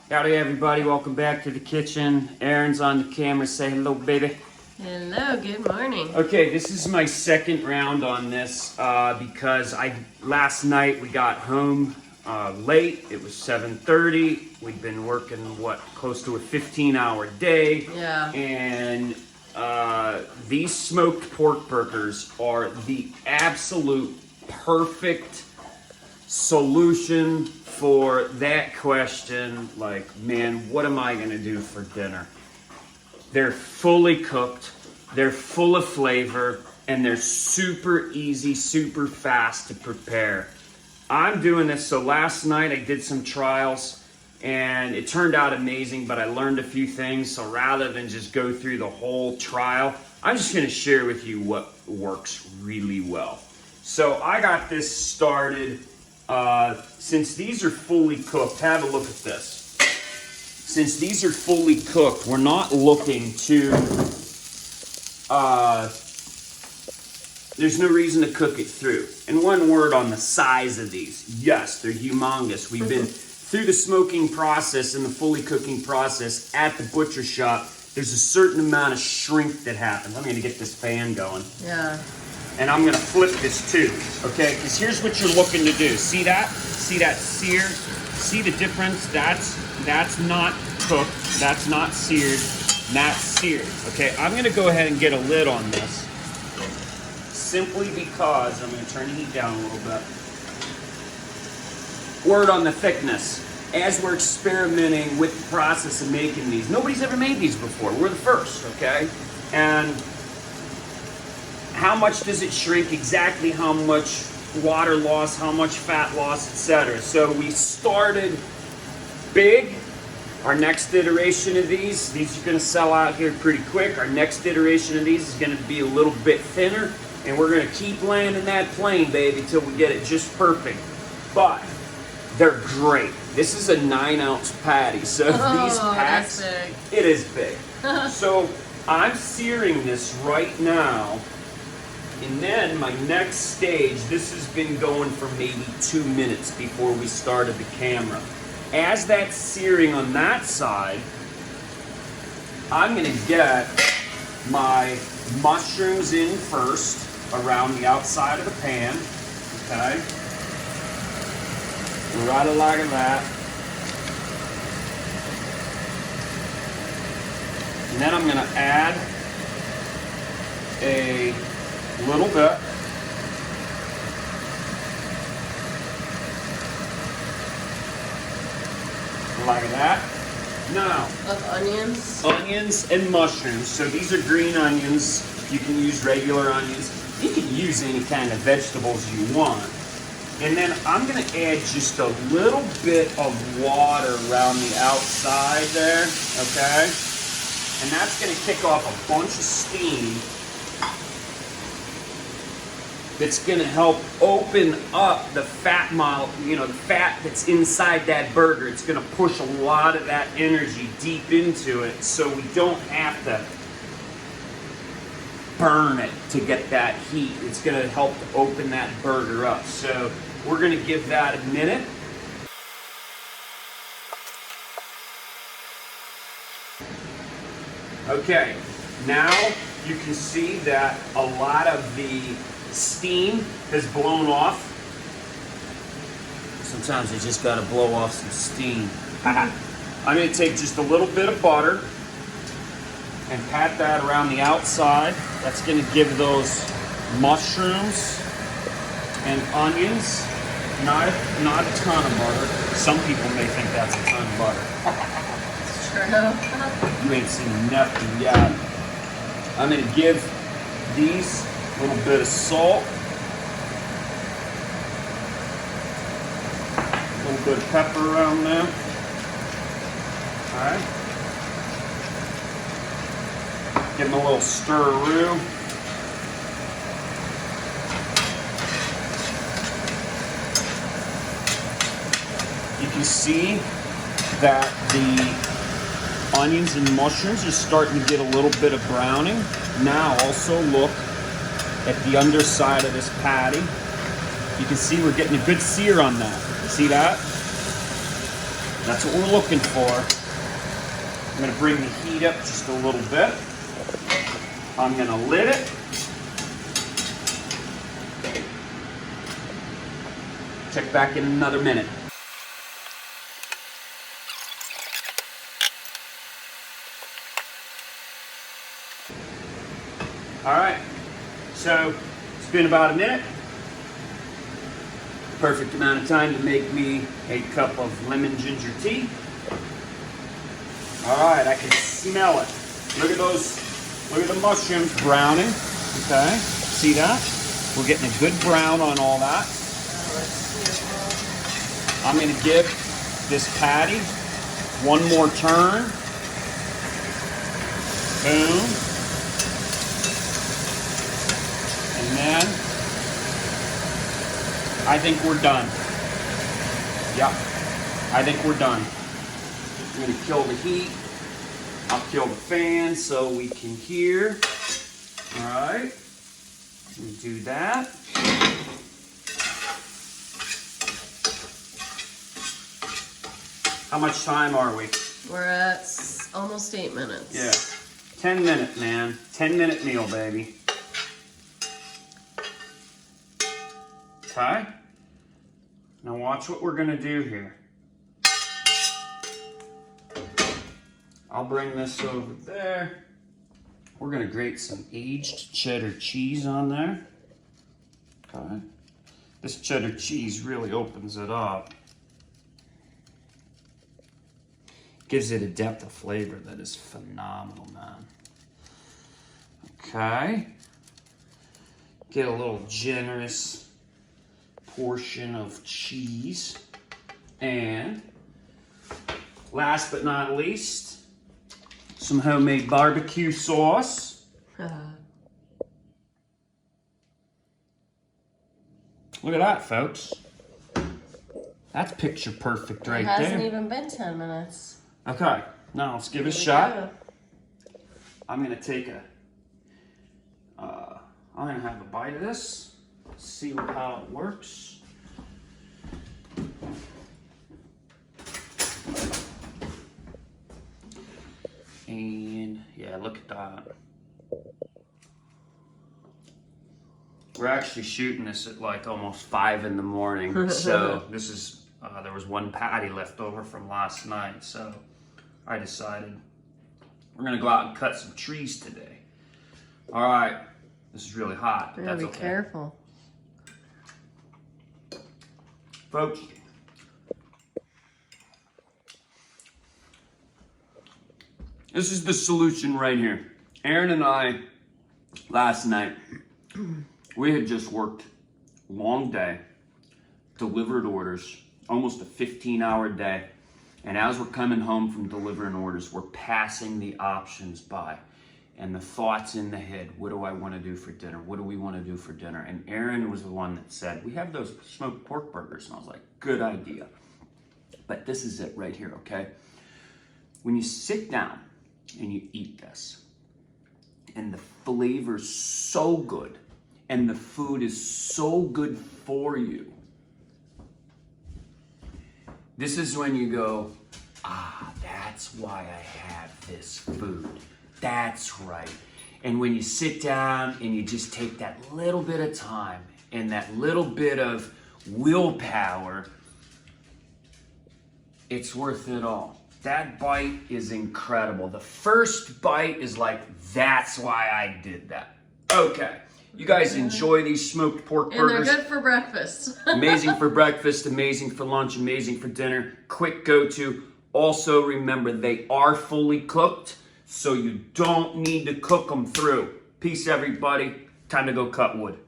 Howdy everybody, welcome back to the kitchen. Aaron's on the camera, say hello baby. Hello, good morning. Okay, this is my second round on this because last night we got home late. It was 7:30. We'd been working close to a 15-hour day. Yeah. And these smoked pork burgers are the absolute perfect solution for that question. Like, man, what am I gonna do for dinner? They're fully cooked, they're full of flavor, and they're super easy, super fast to prepare. I'm doing this, so last night I did some trials and it turned out amazing, but I learned a few things. So rather than just go through the whole trial, I'm just gonna share with you what works really well. So I got this started, since these are fully cooked, have a look at this. Since these are fully cooked, we're not looking to, there's no reason to cook it through. And one word on the size of these. Yes, they're humongous. We've been through the smoking process and the fully cooking process at the butcher shop. There's a certain amount of shrink that happens. I'm gonna get this fan going. Yeah. And I'm gonna flip this too, okay? Because here's what you're looking to do. See that? See that sear? See the difference? That's not cooked, that's not seared, that's seared. Okay, I'm gonna go ahead and get a lid on this. Simply because, I'm gonna turn the heat down a little bit. Word on the thickness. As we're experimenting with the process of making these, nobody's ever made these before. We're the first, okay? And how much does it shrink? Exactly how much water loss, how much fat loss, etc. So we started big. Our next iteration of these are gonna sell out here pretty quick. Our next iteration of these is gonna be a little bit thinner, and we're gonna keep landing that plane, baby, till we get it just perfect. But they're great. This is a 9-ounce patty, so these packs, that's big. it is big. So I'm searing this right now, and then my next stage, this has been going for maybe 2 minutes before we started the camera. As that's searing on that side, I'm gonna get my mushrooms in first around the outside of the pan, okay? Right like that. And then I'm gonna add a little bit like that. Now, Of onions? onions and mushrooms. So these are green onions. You can use regular onions. You can use any kind of vegetables you want. And then I'm gonna add just a little bit of water around the outside there, okay? And that's gonna kick off a bunch of steam that's gonna help open up the fat the fat that's inside that burger. It's gonna push a lot of that energy deep into it, so we don't have to burn it to get that heat. It's gonna help to open that burger up. So we're gonna give that a minute. Okay, now you can see that a lot of the steam has blown off. Sometimes you just gotta blow off some steam. I'm gonna take just a little bit of butter and pat that around the outside. That's gonna give those mushrooms and onions not a ton of butter. Some people may think that's a ton of butter. It's true. You ain't seen nothing yet. I'm gonna give these a little bit of salt, a little bit of pepper around there. All right. Give them a little stir-a-roo. You can see that the onions and mushrooms are starting to get a little bit of browning. Now also look at the underside of this patty. You can see we're getting a good sear on that. See that? That's what we're looking for. I'm gonna bring the heat up just a little bit. I'm gonna lid it. Check back in another minute. All right, so it's been about a minute. Perfect amount of time to make me a cup of lemon ginger tea. All right, I can smell it. Look at those, look at the mushrooms browning, okay? See that? We're getting a good brown on all that. I'm gonna give this patty one more turn. Boom. And then I think we're done. Yeah, I think we're done. I'm gonna kill the heat. I'll kill the fan so we can hear. All right, we do that. How much time are we? We're at almost 8 minutes. Yeah, 10 minute, man. 10-minute meal, baby. Okay. Now watch what we're gonna do here. I'll bring this over there. We're gonna grate some aged cheddar cheese on there. Okay. This cheddar cheese really opens it up. Gives it a depth of flavor that is phenomenal, man. Okay. Get a little generous portion of cheese. And last but not least, some homemade barbecue sauce. Look at that, folks. That's picture perfect right there. It hasn't even been 10 minutes. Okay, now let's give it a shot. I'm gonna take I'm gonna have a bite of this, see how it works. And yeah, look at that. We're actually shooting this at like almost 5 in the morning. So this is, there was one patty left over from last night. So I decided we're gonna go out and cut some trees today. All right, this is really hot, but that's be okay. Careful. Folks, this is the solution right here. Aaron and I, last night, we had just worked a long day, delivered orders, almost a 15-hour day. And as we're coming home from delivering orders, we're passing the options by. And the thoughts in the head, what do I want to do for dinner? What do we want to do for dinner? And Aaron was the one that said, we have those smoked pork burgers. And I was like, good idea. But this is it right here, okay? When you sit down and you eat this, and the flavor's so good, and the food is so good for you, this is when you go, ah, that's why I have this food. That's right. And when you sit down and you just take that little bit of time and that little bit of willpower, it's worth it all. That bite is incredible. The first bite is like, that's why I did that. Okay. You guys enjoy these smoked pork burgers. And they're good for breakfast. Amazing for breakfast, amazing for lunch, amazing for dinner. Quick go-to. Also remember, they are fully cooked, so you don't need to cook them through. Peace, everybody. Time to go cut wood.